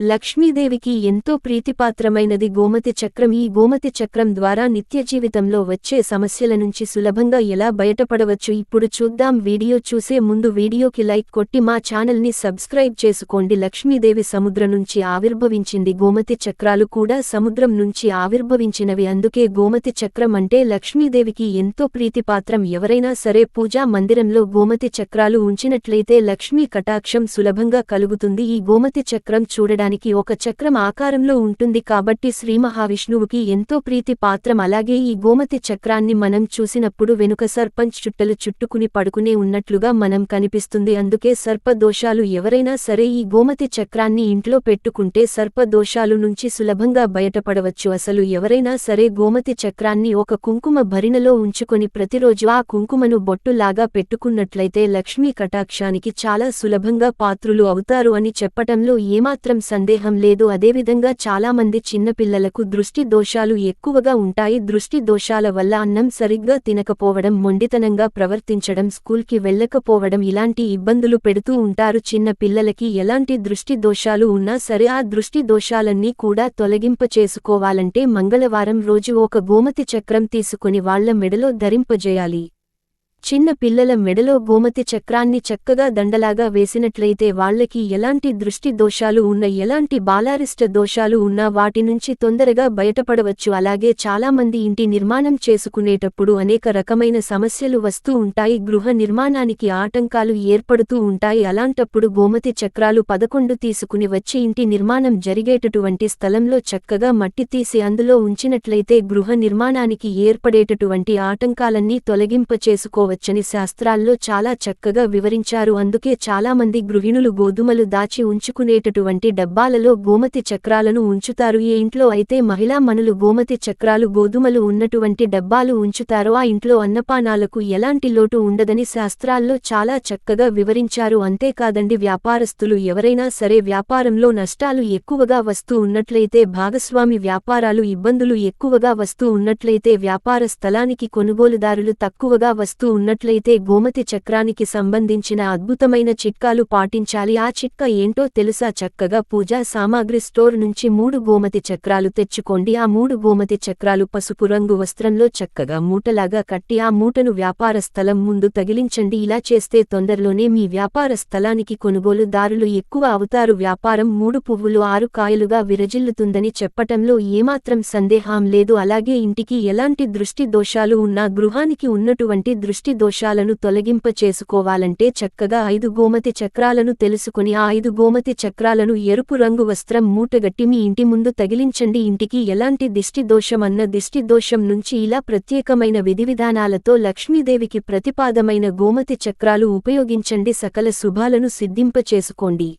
లక్ష్మీదేవికి ఎంతో ప్రీతిపాత్రమైనది గోమతి చక్రం. ఈ గోమతి చక్రం ద్వారా నిత్య జీవితంలో వచ్చే సమస్యల నుంచి సులభంగా ఎలా బయటపడవచ్చు ఇప్పుడు చూద్దాం. వీడియో చూసే ముందు వీడియోకి లైక్ కొట్టి మా ఛానల్ని సబ్స్క్రైబ్ చేసుకోండి. లక్ష్మీదేవి సముద్రం నుంచి ఆవిర్భవించింది. గోమతి చక్రాలు కూడా సముద్రం నుంచి ఆవిర్భవించినవి. అందుకే గోమతి చక్రం అంటే లక్ష్మీదేవికి ఎంతో ప్రీతిపాత్రం. ఎవరైనా సరే పూజా మందిరంలో గోమతి చక్రాలు ఉంచినట్లయితే లక్ష్మీ కటాక్షం సులభంగా కలుగుతుంది. ఈ గోమతి చక్రం చూడడానికి ఒక చక్రం ఆకారంలో ఉంటుంది కాబట్టి శ్రీ మహావిష్ణువుకి ఎంతో ప్రీతి పాత్రం. అలాగే ఈ గోమతి చక్రాన్ని మనం చూసినప్పుడు వెనుక సర్పంచ్ చుట్టలు చుట్టుకుని పడుకునే ఉన్నట్లుగా మనం కనిపిస్తుంది. అందుకే సర్పదోషాలు ఎవరైనా సరే ఈ గోమతి చక్రాన్ని ఇంట్లో పెట్టుకుంటే సర్పదోషాలు నుంచి సులభంగా బయటపడవచ్చు. అసలు ఎవరైనా సరే గోమతి చక్రాన్ని ఒక కుంకుమ భరిణలో ఉంచుకొని ప్రతిరోజు ఆ కుంకుమను బొట్టులాగా పెట్టుకున్నట్లయితే లక్ష్మీ కటాక్షానికి చాలా సులభంగా పాత్రులు అవుతారు అని చెప్పటంలో ఏమాత్రం సందేహం లేదు. అదేవిధంగా చాలామంది చిన్నపిల్లలకు దృష్టి దోషాలు ఎక్కువగా ఉంటాయి. దృష్టి దోషాల వల్ల అన్నం సరిగ్గా తినకపోవడం, మొండితనంగా ప్రవర్తించడం, స్కూల్కి వెళ్ళకపోవడం ఇలాంటి ఇబ్బందులు పెడుతూ ఉంటారు. చిన్న పిల్లలకి ఎలాంటి దృష్టి దోషాలు ఉన్నా సరే ఆ దృష్టి దోషాలన్నీ కూడా తొలగింపచేసుకోవాలంటే మంగళవారం రోజు ఒక గోమతి చక్రం తీసుకుని వాళ్ల మెడలో ధరింపజేయాలి. చిన్న పిల్లల మెడలో గోమతి చక్రాన్ని చక్కగా దండలాగా వేసినట్లయితే వాళ్లకి ఎలాంటి దృష్టి దోషాలు ఉన్న, ఎలాంటి బాలారిష్ట దోషాలు ఉన్నా వాటి నుంచి తొందరగా బయటపడవచ్చు. అలాగే చాలామంది ఇంటి నిర్మాణం చేసుకునేటప్పుడు అనేక రకమైన సమస్యలు వస్తూ ఉంటాయి. గృహ నిర్మాణానికి ఆటంకాలు ఏర్పడుతూ ఉంటాయి. అలాంటప్పుడు గోమతి చక్రాలు 11 తీసుకుని వచ్చి ఇంటి నిర్మాణం జరిగేటటువంటి స్థలంలో చక్కగా మట్టి తీసి అందులో ఉంచినట్లయితే గృహ నిర్మాణానికి ఏర్పడేటటువంటి ఆటంకాలన్నీ తొలగింపచేసుకోవచ్చు వచ్చని శాస్త్రాల్లో చాలా చక్కగా వివరించారు. అందుకే చాలామంది గృహిణులు గోధుమలు దాచి ఉంచుకునేటటువంటి డబ్బాలలో గోమతి చక్రాలను ఉంచుతారు. ఏ ఇంట్లో అయితే మహిళా మనులు గోమతి చక్రాలు గోధుమలు ఉన్నటువంటి డబ్బాలు ఉంచుతారో ఆ ఇంట్లో అన్నపానాలకు ఎలాంటి లోటు ఉండదని శాస్త్రాల్లో చాలా చక్కగా వివరించారు. అంతేకాదండి, వ్యాపారస్తులు ఎవరైనా సరే వ్యాపారంలో నష్టాలు ఎక్కువగా వస్తూ ఉన్నట్లయితే, భాగస్వామి వ్యాపారాలు ఇబ్బందులు ఎక్కువగా వస్తూ ఉన్నట్లయితే, వ్యాపార స్థలానికి కొనుగోలుదారులు తక్కువగా వస్తూ ఉన్నట్లయితే గోమతి చక్రానికి సంబంధించిన అద్భుతమైన చిట్కాలు పాటించాలి. ఆ చిట్కా ఏంటో తెలుసా? చక్కగా పూజా సామాగ్రి స్టోర్ నుంచి 3 గోమతి చక్రాలు తెచ్చుకోండి. ఆ 3 గోమతి చక్రాలు పసుపు రంగు వస్త్రంలో చక్కగా మూటలాగా కట్టి ఆ మూటను వ్యాపార స్థలం ముందు తగిలించండి. ఇలా చేస్తే తొందరలోనే మీ వ్యాపార స్థలానికి కొనుగోలుదారులు ఎక్కువ అవుతారు. వ్యాపారం 3 పువ్వులు 6 కాయలుగా విరజిల్లుతుందని చెప్పటంలో ఏమాత్రం సందేహం లేదు. అలాగే ఇంటికి ఎలాంటి దృష్టి దోషాలు ఉన్నా, గృహానికి ఉన్నటువంటి దృష్టి దోషాలను తొలగింపచేసుకోవాలంటే చక్కగా 5 గోమతి చక్రాలను తెలుసుకుని ఆ 5 గోమతి చక్రాలను ఎరుపు రంగు వస్త్రం మూటగట్టి మీ ఇంటి ముందు తగిలించండి. ఇంటికి ఎలాంటి దిష్టి దోషమన్న దిష్టి దోషం నుంచి ఇలా ప్రత్యేకమైన విధివిధానాలతో లక్ష్మీదేవికి ప్రతిపాదమైన గోమతి చక్రాలు ఉపయోగించండి. సకల శుభాలను సిద్ధింపచేసుకోండి.